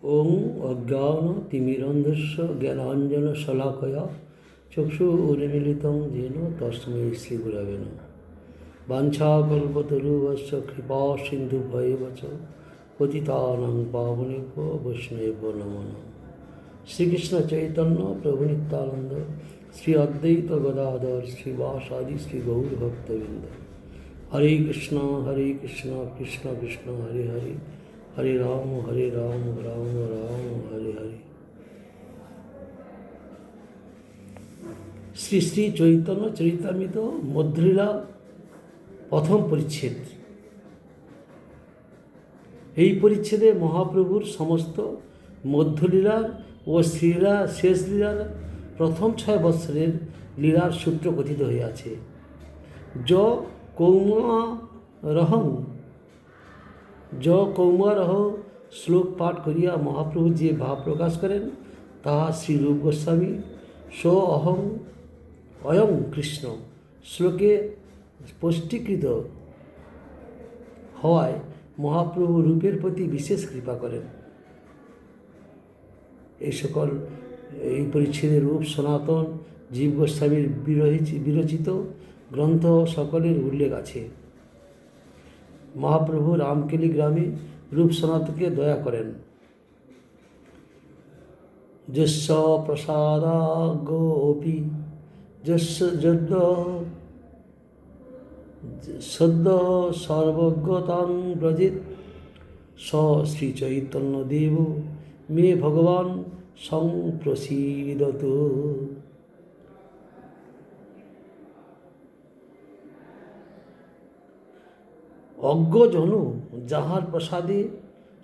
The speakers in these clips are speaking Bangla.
ওং অজ্ঞানতিমিরন্ধস্য জ্ঞানাঞ্জনশলাকয়া চক্ষুरुन्मीलितं येन तस्मै श्रीगुरवे नमः। वाञ्छाकल्पतरुभ्यश्च कृपासिन्धुभ्येव च पतितानां पावनेभ्यो वैष्णवेभ्यो नमो नमः। श्रीकृष्ण चैतन्य प्रभु नित्यानंद श्री अद्वैत गदाधर श्रीवासादि श्री गौर भक्तवृंद। हरे कृष्ण कृष्ण कृष्ण हरे हरे, हरे राम राम राम हरे हरे। শ্রী শ্রী চৈতন্য চরিতামৃত মধ্যলীলা প্রথম পরিচ্ছেদ। এই পরিচ্ছেদে মহাপ্রভুর সমস্ত মধ্যলীলার ও শ্রীলীলা শেষ লীলার প্রথম 6 বৎসরের লীলার সূত্র কথিত হইয়াছে। কৌমারহ শ্লোক পাঠ করিয়া মহাপ্রভু যে ভাব প্রকাশ করেন তাহা শ্রী রূপ গোস্বামী অয়ং কৃষ্ণ শ্লোকে স্পষ্টীকৃত হওয়ায় মহাপ্রভু রূপের প্রতি বিশেষ কৃপা করেন। এই পরিচ্ছেদের রূপ সনাতন জীব গোস্বামীর বিরচিত গ্রন্থ সকলের উল্লেখ আছে। মহাপ্রভু রামকেলি গ্রামে রূপ সনাতনকে দয়া করেন। যস্য প্রসাদাগোপি যস্য যদ্য সদ্য সর্বজ্ঞতাং ব্রজেত স শ্রী চৈতন্য দেব মে ভগবান সংপ্রসীদতু। অজ্ঞজনু যাহার প্রসাদে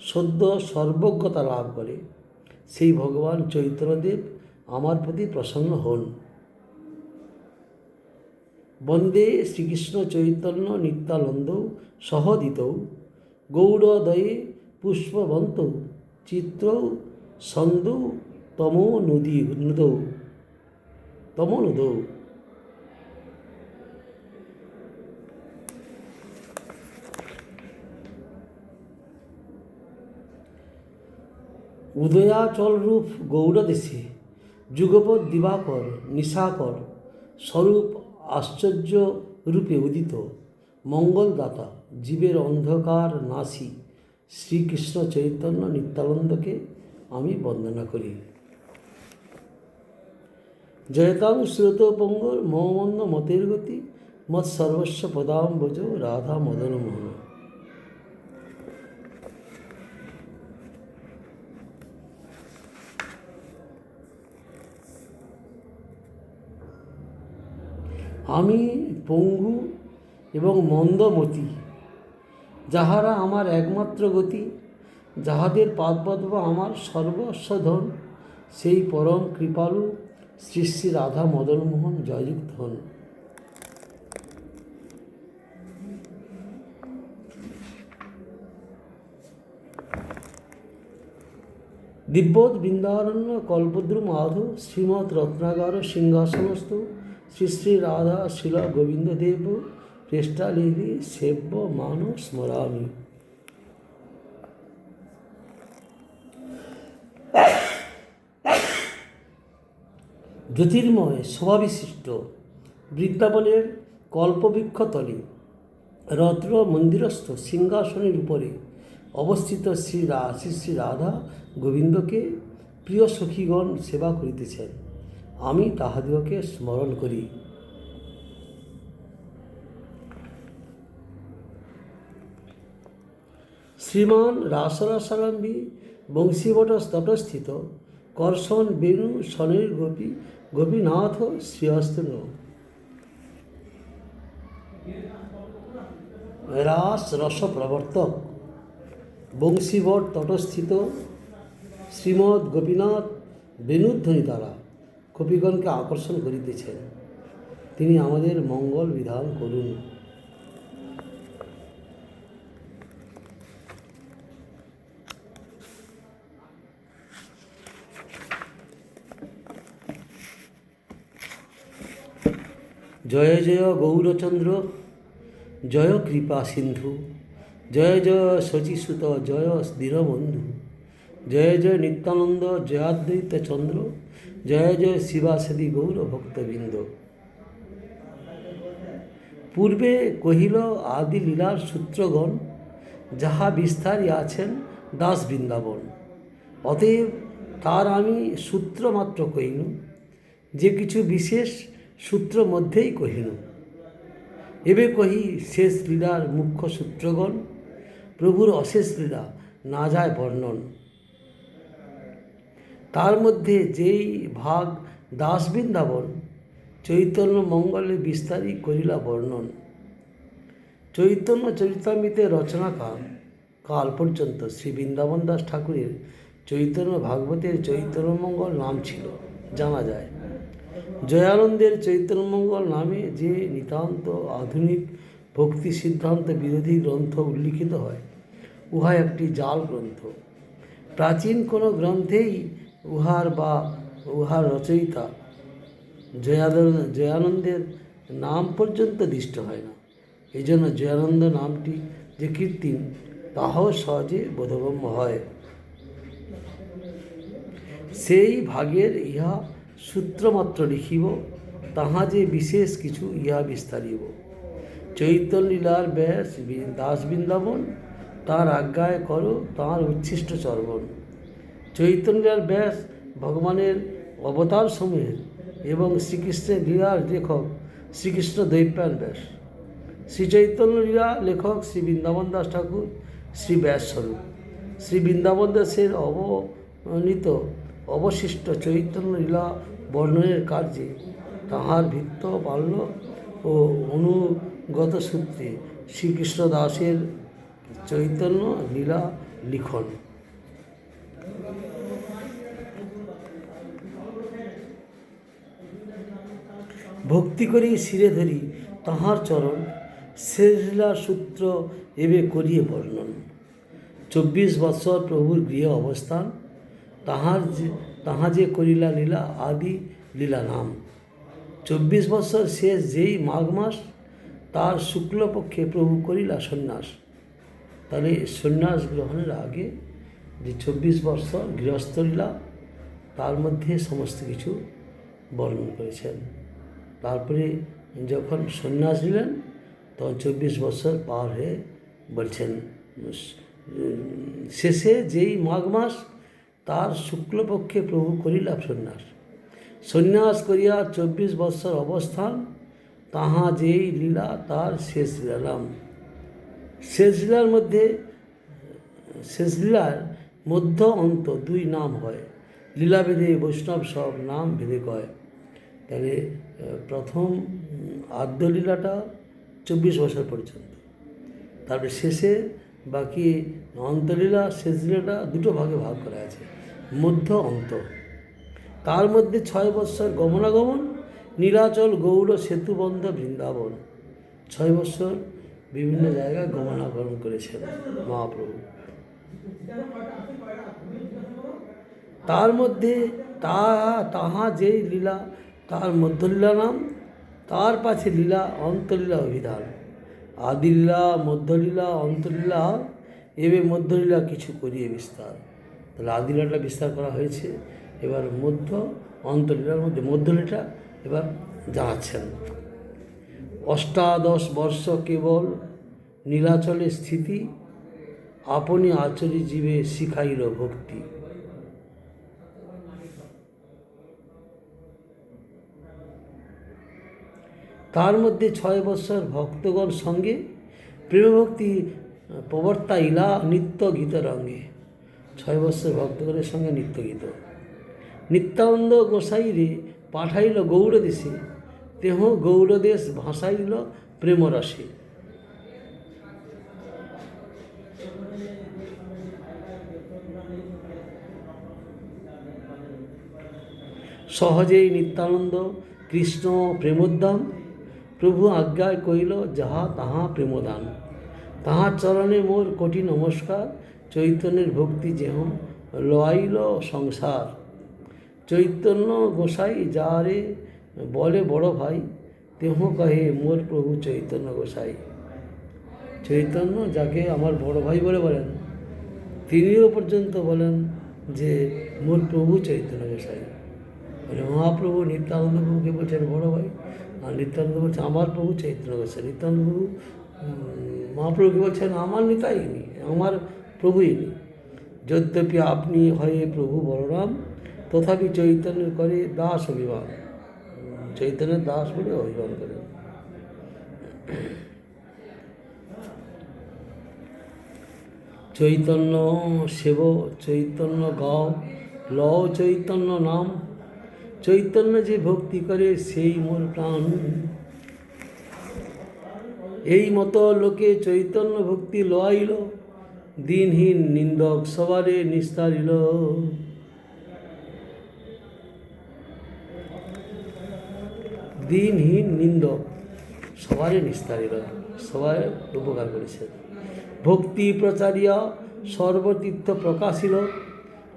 সদ্য সর্বজ্ঞতা লাভ করে সেই ভগবান চৈতন্যদেব আমার প্রতি প্রসন্ন হন। বন্দে শ্রীকৃষ্ণ চৈতন্য নিত্যানন্দ সহদিত গৌড়দয়ে পুষ্পবন্ত চিত্র সন্দৌ তমোনুদৌ। উদয়াচল রূপ গৌড়দেশে যুগপৎ দিবাকর নিশাকর স্বরূপ আশ্চর্য রূপে উদিত মঙ্গলদাতা জীবের অন্ধকার নাশী শ্রীকৃষ্ণ চৈতন্য নিত্যানন্দকে আমি বন্দনা করি। জয়তাং শ্রোতপঙ্গর মমন্দ মতের গতি মৎ সর্বস্ব পদাম্বজ রাধা মদন মোহন। আমি পঙ্গু এবং মন্দমতি, যাহারা আমার একমাত্র গতি, যাহাদের পাদপদ্ম আমার সর্বস্বধন, সেই পরম কৃপালু শ্রী শ্রী রাধা মদনমোহন জয়যুক্ত হন। দিব্যৎ বৃন্দারণ্য কল্পদ্রু মাধব শ্রীমৎ রত্নাগার সিংহাসনস্থ শ্রী শ্রী রাধা শিল গোবিন্দদেব পৃষ্ঠালেভি সেব্য মান স্মরামি। জ্যোতির্ময় শোভাবিশিষ্ট বৃন্দাবনের কল্পবৃক্ষতলে রত্ন মন্দিরস্থ সিংহাসনের উপরে অবস্থিত শ্রী শ্রী রাধা গোবিন্দকে প্রিয় সখীগণ সেবা করিতেছেন। আমি তাহাদিগকে স্মরণ করি। শ্রীমান রাসরাসারম্ভী বংশীবট তটস্থিত কর্ষণ বেণু শনের গোপীনাথ শ্রীহস্তন। রাস রস প্রবর্তক বংশীবট তটস্থিত শ্রীমৎ গোপীনাথ বেণুধ্বনি দ্বারা কপিগণকে আকর্ষণ করিতেছেন। তিনি আমাদের মঙ্গল বিধান করুন। জয় জয় গৌরচন্দ্র জয় কৃপা সিন্ধু, জয় জয় শচীসুত জয় দীনবন্ধু, জয় জয় নিত্যানন্দ, জয়াদ্বৈত চন্দ্র, জয় জয় শিবাসাদি গৌর ভক্তবৃন্দ। পূর্বে কহিল আদি লীলার সূত্রগণ, যাহা বিস্তারী আছেন দাস বৃন্দাবন। অতএব তার আমি সূত্র মাত্র কহিনু, যে কিছু বিশেষ সূত্র মধ্যেই কহিনু। এবে কহি শেষ লীলার মুখ্য সূত্রগণ, প্রভুর অশেষ লীলা না যায় বর্ণন। তার মধ্যে যেই ভাগ দাস বৃন্দাবন, চৈতন্য মঙ্গলে বিস্তারী করিলা বর্ণন। চৈতন্য চরিতামৃতের রচনাকাল কাল পর্যন্ত শ্রী বৃন্দাবন দাস ঠাকুরের চৈতন্য ভাগবতের চৈতন্যমঙ্গল নাম ছিল জানা যায়। জয়ানন্দের চৈতন্যমঙ্গল নামে যে নিতান্ত আধুনিক ভক্তি সিদ্ধান্ত বিরোধী গ্রন্থ উল্লিখিত হয়, উহা একটি জাল গ্রন্থ। প্রাচীন কোনো গ্রন্থেই উহার রচয়িতা জয়ানন্দের নাম পর্যন্ত দৃষ্ট হয় না। এই জন্য জয়ানন্দ নামটি যে কৃত্রিম, তাহাও সহজে বোধগম্য হয়। সেই ভাগের ইহা সূত্রমাত্র লিখিব, তাহা যে বিশেষ কিছু ইহা বিস্তারিব। চৈতন্য লীলার ব্যাস দাস বৃন্দাবন, তাঁর আজ্ঞায় করো তাঁর উচ্ছিষ্ট চর্বণ। চৈতন্য লীলার ব্যাস ভগবানের অবতার সমূহের এবং শ্রীকৃষ্ণের লীলার লেখক শ্রীকৃষ্ণ দ্বৈপায়ন ব্যাস। শ্রী চৈতন্য লীলা লেখক শ্রী বৃন্দাবন দাস ঠাকুর শ্রী ব্যাসস্বরূপ। শ্রী বৃন্দাবন দাসের অবনীত অবশিষ্ট চৈতন্য লীলা বর্ণনের কার্যে তাহার ভিত্ত বাল্য ও অনুগত সূত্রে শ্রীকৃষ্ণ দাসের চৈতন্য লীলা লিখন। ভক্তি করি শিরে ধরি তাহার চরণ, শেষ লীলার সূত্র এবে করিয়ে বর্ণন। 24 বৎসর প্রভুর গৃহ অবস্থান, তাহা যে করিলা লীলা আদি লীলা নাম। 24 বৎসর শেষ যেই মাঘ মাস, তার শুক্লপক্ষে প্রভু করিলা সন্ন্যাস। তাহলে সন্ন্যাস গ্রহণের আগে যে 24 বৎসর গৃহস্থ লীলা, তার মধ্যে সমস্ত কিছু বর্ণন করেছেন। তারপরে যখন সন্ন্যাস নিলেন, তখন 24 বৎসর পার হয়ে বলছেন শেষে যেই মাঘ মাস, তার শুক্লপক্ষে প্রভু করিলা সন্ন্যাস। সন্ন্যাস করিয়া 24 বৎসর অবস্থান, তাহা যেই লীলা তার শেষ লীলা নাম। শেষ লীলার মধ্য অন্ত দুই নাম হয়, লীলাভেদে বৈষ্ণব সব নাম ভেদে কয়। তাহলে প্রথম আদ্য লীলাটা 24 বছর পর্যন্ত, তারপরে শেষে বাকি অন্তলীলা শেষ লীলাটা দুটো ভাগে ভাগ করা আছে, মধ্য অন্ত। তার মধ্যে 6 বৎসর গমনাগমন, নীলাচল গৌড় সেতুবন্ধ বৃন্দাবন। 6 বৎসর বিভিন্ন জায়গায় গমনাগমন করেছেন মহাপ্রভু। তার মধ্যে তাহা যেই লীলা তার মধ্যলীলা নাম, তার পাছে লীলা অন্তলীলা অভিধান। আদিলীলা মধ্যলীলা অন্তলীলা, এবে মধ্যলীলা কিছু করিয়ে বিস্তার। তাহলে আদিলীলাটা বিস্তার করা হয়েছে, এবার মধ্য অন্তলীলার মধ্যে মধ্যলীলাটা এবার জানাচ্ছেন। 18 বর্ষ কেবল নীলাচলে স্থিতি, আপনি আচরি জীবে শিখাইল ভক্তি। তার মধ্যে 6 বৎসর ভক্তগণ সঙ্গে প্রেমভক্তি প্রবর্তাইলা নিত্য গীত রঙ্গে। 6 বৎসর ভক্তগণের সঙ্গে নিত্য গীত। নিত্যানন্দ গোসাইরে পাঠাইল গৌড় দেশে, তেহ গৌড়দেশ ভাসাইল প্রেমরসে। সহজেই নিত্যানন্দ কৃষ্ণ প্রেমোদ্দাম, প্রভু আজ্ঞায় কইল যাহা তাহা প্রেমদান। তাহার চরণে মোর কোটি নমস্কার, চৈতন্যের ভক্তি যেহ লয়াইল সংসার। চৈতন্য গোসাই যারে বলে বড় ভাই, তেহ কহে মোর প্রভু চৈতন্য গোসাই। চৈতন্য যাকে আমার বড় ভাই বলে বলেন, তিনিও পর্যন্ত বলেন যে মোর প্রভু চৈতন্য গোসাই, মানে মহাপ্রভু নিত্যানন্দ প্রভুকে বলছেন বড় ভাই, আর নিত্যানন্দ বলছে আমার প্রভু চৈতন্য গোসাই। নিত্যানন্দ প্রভু মহাপ্রভুকে বলছেন আমার নিতাই ইনি, আমার প্রভুই ইনি। যদ্যপি আপনি হয়ে প্রভু বলরাম, তথাপি চৈতন্যের করে দাস অভিমান, চৈতন্যের দাস বলে অভিমান করেন। চৈতন্য সেব চৈতন্য গাও, লও চৈতন্য নাম, চৈতন্য যে ভক্তি করে সেই মোর প্রাণ। এই মতো লোকে চৈতন্য ভক্তি লওয়াইল, দিনহীন নিন্দক সবারে নিস্তারিল। দিনহীন নিন্দক সবারে নিস্তারিল, সবাই উপকার করেছে। ভক্তি প্রচারিয়া সর্বতীর্থ প্রকাশিল,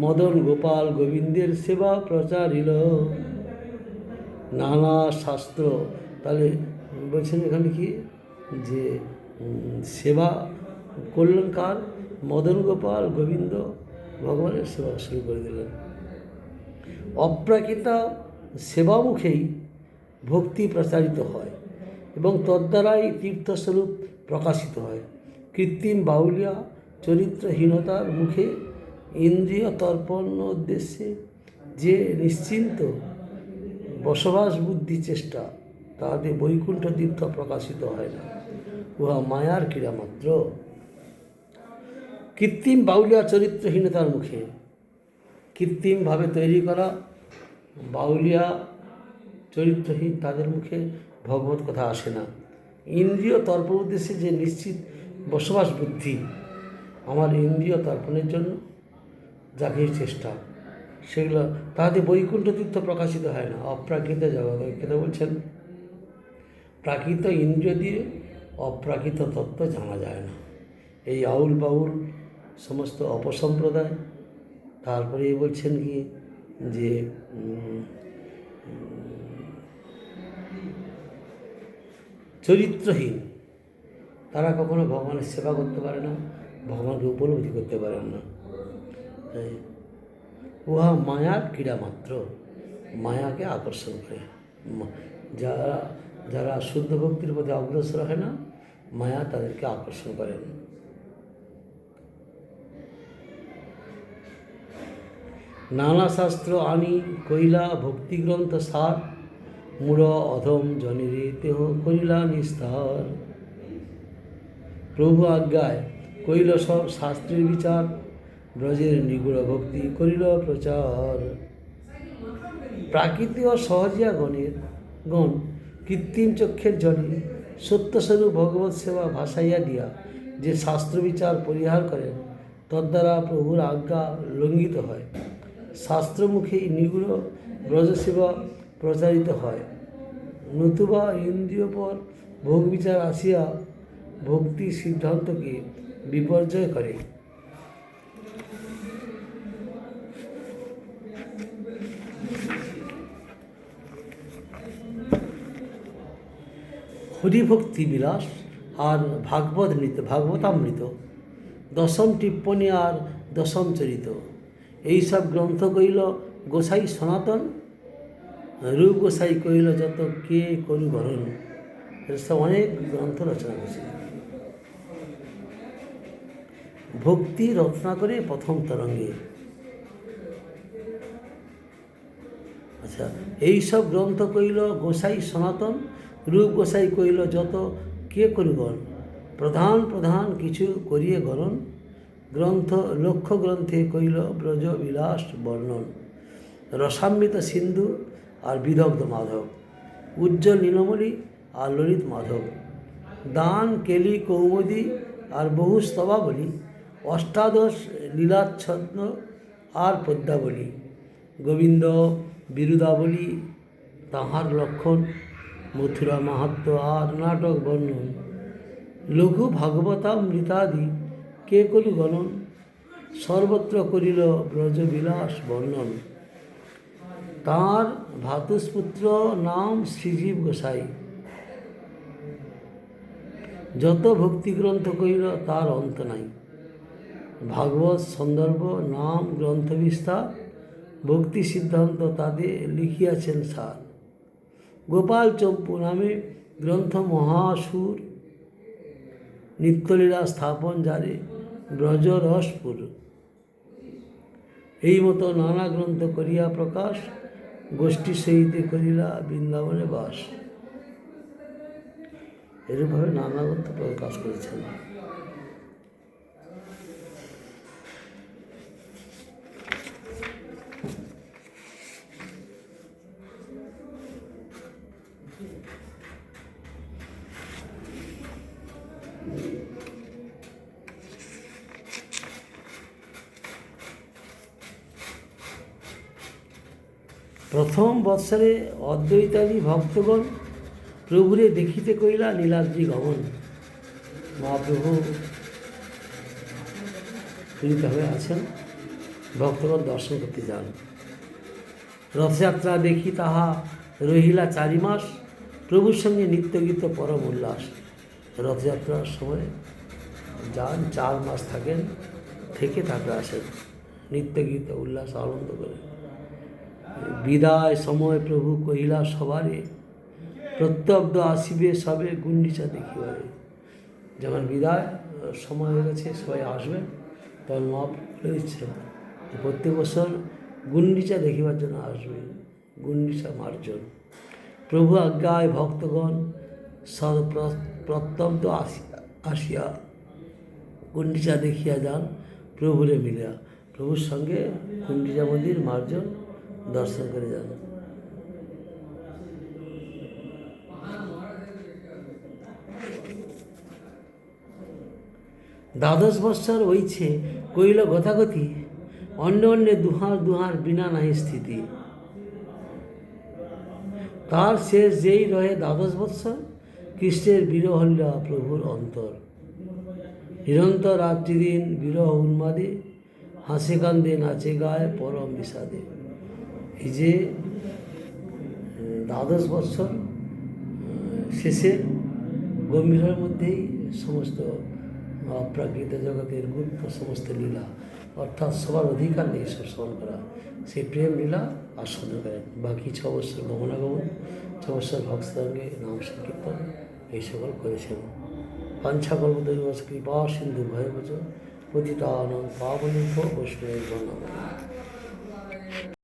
মদন গোপাল গোবিন্দের সেবা প্রচারিল। নানা শাস্ত্র, তাহলে বলছেন এখানে কি যে সেবা করলেন কার? মদন গোপাল গোবিন্দ ভগবানের সেবা শুরু করে দিলেন। অপ্রাকৃত সেবামুখেই ভক্তি প্রচারিত হয় এবং তদ্বারাই তীর্থস্বরূপ প্রকাশিত হয়। কৃত্রিম বাউলিয়া চরিত্রহীনতার মুখে ইন্দ্রিয় তর্পণ উদ্দেশ্যে যে নিশ্চিন্ত বসবাস বুদ্ধি চেষ্টা, তাহাতে বৈকুণ্ঠ তীর্থ প্রকাশিত হয় না, উহা মায়ার ক্রীড়া মাত্র। কৃত্রিম বাউলিয়া চরিত্রহীনতার মুখে, কৃত্রিমভাবে তৈরি করা বাউলিয়া চরিত্রহীন, তাদের মুখে ভগবত কথা আসে না। ইন্দ্রিয় তর্পণ উদ্দেশ্যে যে নিশ্চিত বসবাস বুদ্ধি, আমার ইন্দ্রিয় তর্পণের জন্য যাকে চেষ্টা, সেগুলো তাহাতে বৈকুণ্ঠ তীর্থ প্রকাশিত হয় না। অপ্রাকৃত জগৎ কেন বলছেন? প্রাকৃত ইন্দ্রিয় দিয়ে অপ্রাকৃত তত্ত্ব জানা যায় না। এই আউল বাউল সমস্ত অপসম্প্রদায়। তারপরে বলছেন কি যে চরিত্রহীন, তারা কখনো ভগবানের সেবা করতে পারে না, ভগবানকে উপলব্ধি করতে পারেন না। উহা মায়ার ক্রীড়া মাত্র, মায়াকে আকর্ষণ করে। যারা যারা শুদ্ধ ভক্তির পথে অগ্রসর হয় না, মায়া তাদেরকে আকর্ষণ করেন। নানা শাস্ত্র আনি কইলা ভক্তিগ্রন্থ সার, মূঢ় অধম জনেরে তেহ করিলা নিস্তার। প্রভু আজ্ঞায় কইল সব শাস্ত্রের বিচার, ব্রজের নিগুড় ভক্তি করিল প্রচার। প্রাকৃতিক ও সহজিয়া গণ কৃত্রিম চক্ষের জলে সত্যস্বরূপ ভগবৎ সেবা ভাসাইয়া দিয়া যে শাস্ত্র বিচার পরিহার করেন, তদ্বারা প্রভুর আজ্ঞা লঙ্ঘিত হয়। শাস্ত্রমুখে নিগুড় ব্রজসেবা প্রচারিত হয়, নতুবা ইন্দ্রিয়পর ভোগ বিচার আসিয়া ভক্তি সিদ্ধান্তকে বিপর্যয় করে। হরিভক্তি বিলাস আর ভাগবতামৃত, দশম টিপ্পণী আর দশম চরিত, এইসব গ্রন্থ কইল গোসাই সনাতন, রূপ গোসাই কইল যত কে করু বরণ। সব অনেক গ্রন্থ রচনা করেছে। ভক্তি রত্নাকরে প্রথম তরঙ্গে। আচ্ছা, এইসব গ্রন্থ কইল গোসাই সনাতন, রূপ গোসাই কইল যত কে করিগণ, প্রধান প্রধান কিছু করিয়ে গণন। গ্রন্থ লক্ষ্য গ্রন্থে কইল ব্রজ বিলাস বর্ণন, রসামৃত সিন্ধু আর বিদগ্ধ মাধব, উজ্জ্বল নীলমণি আর ললিত মাধব, দান কেলি কৌমুদী আর বহু স্তবাবলী, অষ্টাদশ লীলাচ্ছন্ন আর পদ্মাবলী, গোবিন্দ বিরুদাবলী তাহার লক্ষণ, মথুরা মাহাত্ম আর নাটক বর্ণন, লঘু ভাগবতামৃতাদি কে করি গণন, সর্বত্র করিল ব্রজবিলাস বর্ণন। তাঁর ভাতুষপুত্র নাম শ্রীজীব গোসাই, যত ভক্তিগ্রন্থ কইল তার অন্ত নাই। ভাগবত সন্দর্ভ নাম গ্রন্থ বিস্তার ভক্তি সিদ্ধান্ত তাদের লিখিয়াছেন সার। গোপাল চম্পু নামে গ্রন্থ মহাসুর নিত্যলীলা স্থাপন যারে ব্রজ রসপুর। এই মতো নানা গ্রন্থ করিয়া প্রকাশ গোষ্ঠী সহিতে করিলা বৃন্দাবনে বাস। এরূপভাবে নানা গ্রন্থ প্রকাশ করেছেন। প্রথম বৎসরে অদ্বৈতাদি ভক্তগণ প্রভুরে দেখিতে কইলা নীলাদ্রি গমন। মহাপ্রভু পীড়িত হয়ে আছেন, ভক্তগণ দর্শন করতে যান। রথযাত্রা দেখি তাহা রহিলা 4 মাস, প্রভুর সঙ্গে নিত্যগীত পরম উল্লাস। রথযাত্রার সময় যান, 4 মাস থাকেন, থেকে তারপরে আসেন, নিত্যগীত উল্লাস আনন্দ করে। বিদায় সময় প্রভু কহিলা সবারে, প্রত্যব্দ আসিবে সবে গুন্ডিচা দেখিবারে। যখন বিদায় সময় হয়ে গেছে, সবাই আসবেন, তখন মহাপ্রভু বলে দিচ্ছেন প্রত্যেক বছর গুন্ডিচা দেখিবার জন্য আসবে, গুন্ডিচা মার্জন। প্রভু আজ্ঞায় ভক্তগণ প্রত্যব্দ আসিয়া গুন্ডিচা দেখিয়া যান প্রভুরে মিলিয়া। প্রভুর সঙ্গে গুন্ডিচা মন্দির মার্জন দর্শন করে যান। দ্বাদশ বৎসর হইছে কইল গতাগতি, অন্য অন্যে দুহার বিনা নাহি স্থিতি। তার শেষ যেই রহে দ্বাদশ বৎসর, কৃষ্ণের বিরহ লীলা প্রভুর অন্তর। নিরন্তর রাত্রিদিন বিরহ উন্মাদে, হাসে কান্দে নাচে গায়ে পরম বিষাদে। এই যে দ্বাদশ বৎসর শেষের গম্ভীরের মধ্যেই সমস্ত অপ্রাকৃত জগতের গুপ্ত সমস্ত লীলা, অর্থাৎ সবার অধিকার নেই সব স্মরণ করা, সেই প্রেম লীলা আস্বাদন করেন। বাকি 6 বৎসর গমনাগমন, 6 বৎসর ভক্তসঙ্গে নাম সংকীর্তন এই সকল করেছেন। পাঞ্ছাকল্পতরুশ্চ কৃপা সিন্ধু ভয়বচ পতিতানাং পাবনেভ্যো বৈষ্ণবেভ্যো নমঃ।